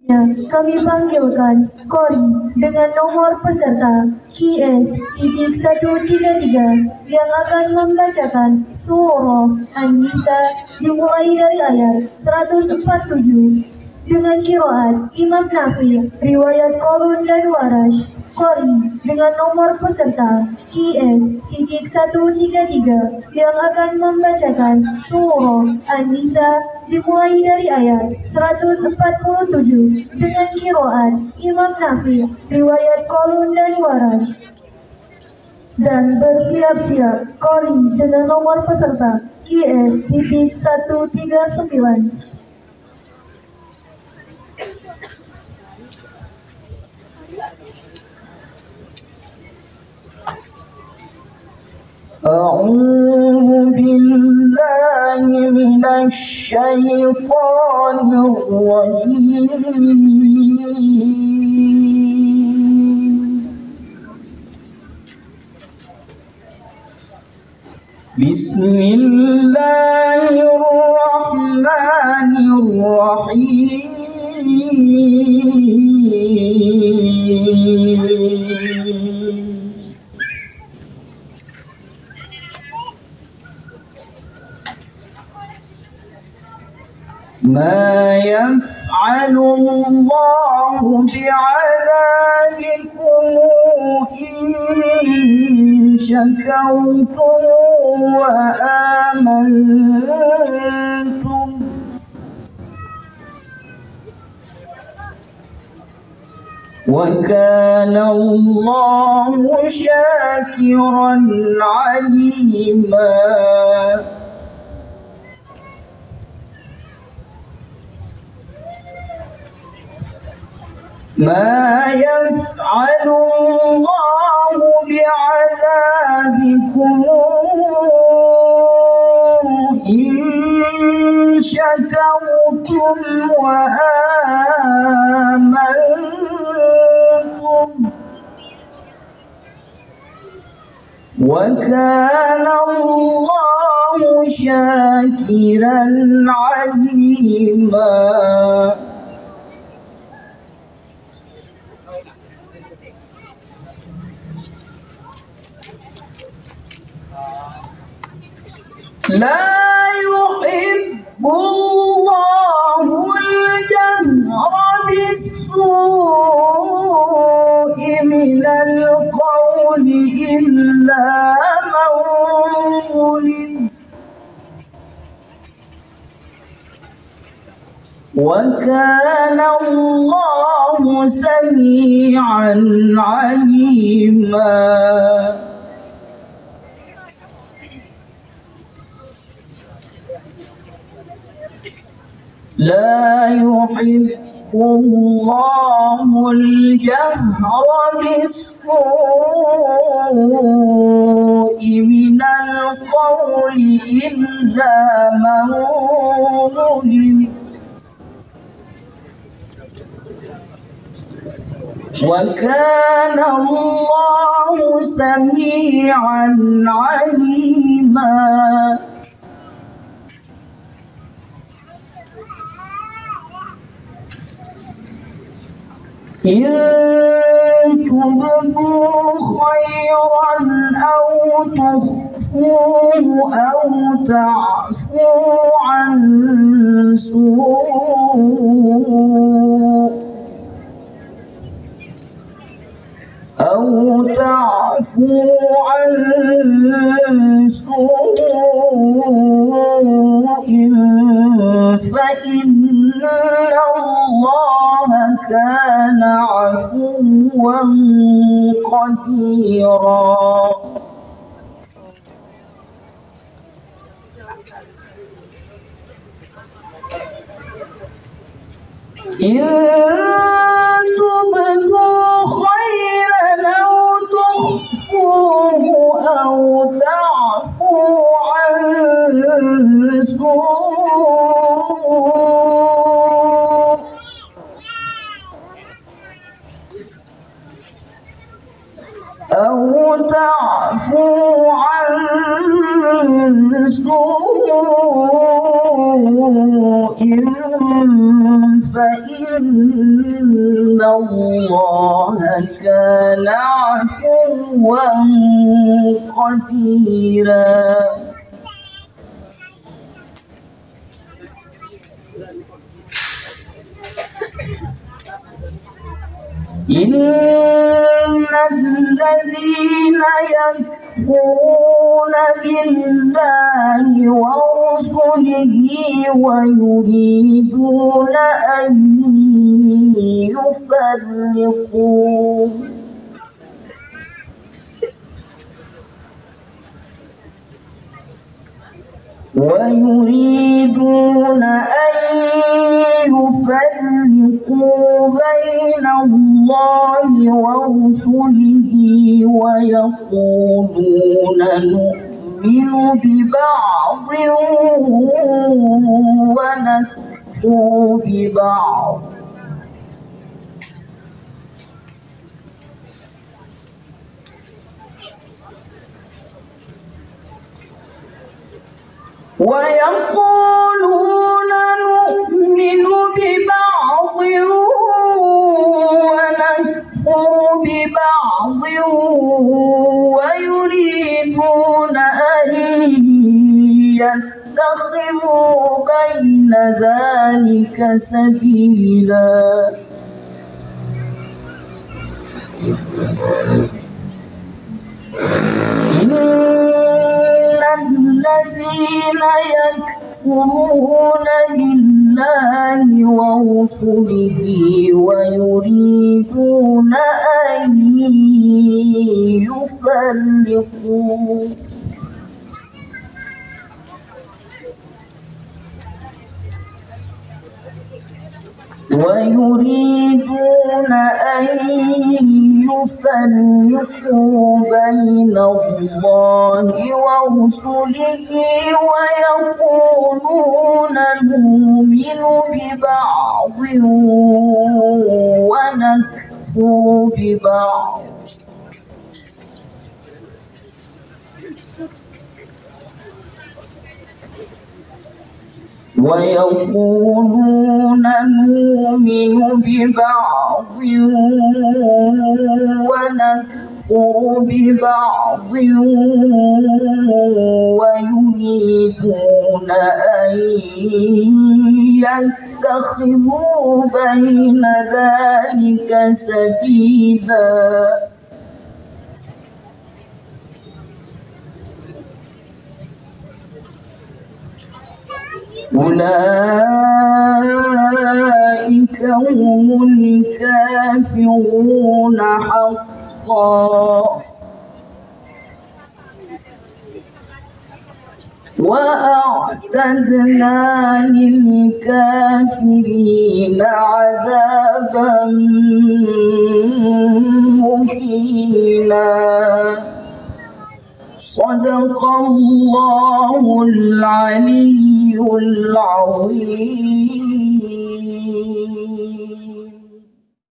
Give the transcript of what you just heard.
Kami panggilkan Kori dengan nomor peserta QS.133 yang akan membacakan surah An-Nisa dimulai dari ayat 147 dengan qiraat Imam Nafi, riwayat Qalun dan Warash. Kori dengan nomor peserta QS.133 yang akan membacakan surah An-Nisa dimulai dari ayat 147 dengan qiraat Imam Nafi, riwayat Qalun dan Warash. Dan bersiap-siap Kori dengan nomor peserta QS.139. أعوذ بالله من الشيطان الرجيم. بسم الله الرحمن الرحيم. ما يفعل الله بعذابكم إن شكرتم وآمنتم وكان الله شاكرا عليما. ما يفعل الله بعذابكم إن شكرتم وآمنتم وكان الله شاكرا عليما. لا يحب الله الجهر بالسوء من القول إلا من ظلم وكان الله سميعا عليما. لا يحب الله الجهر بالسوء من القول إلا من ظلم وكان الله سميعا عليما. إن تبدوا خيرا أو تخفوه أو تعفوا عن سوء فإن الله كان عفوا قديرا. إن تبدوا خيرا أو تخفوه أو تعفوا عن سوء فإن الله كان عفوا قديرا. إن الذين يكفرون بالله ورسله ويريدون أن يفرقوا بين الله ورسله ويقولون نؤمن ببعض ونكفر ببعض ويقولون نؤمن ببعض ونكفر ببعض ويريدون أن يتخذوا بين ذلك سبيلا. الذين يكفرون بالله ورسله ويريدون أن يفرقوا بين الله ورسله ويقولون نؤمن ببعض ونكفر ببعض ويقولون نؤمن ببعض ونكفر ببعض ويريدون أن يتخذوا بين ذلك سبيلا. أولئك هم الكافرون حقا وأعتدنا للكافرين عذابا مهينا. صدق الله العلي العظيم.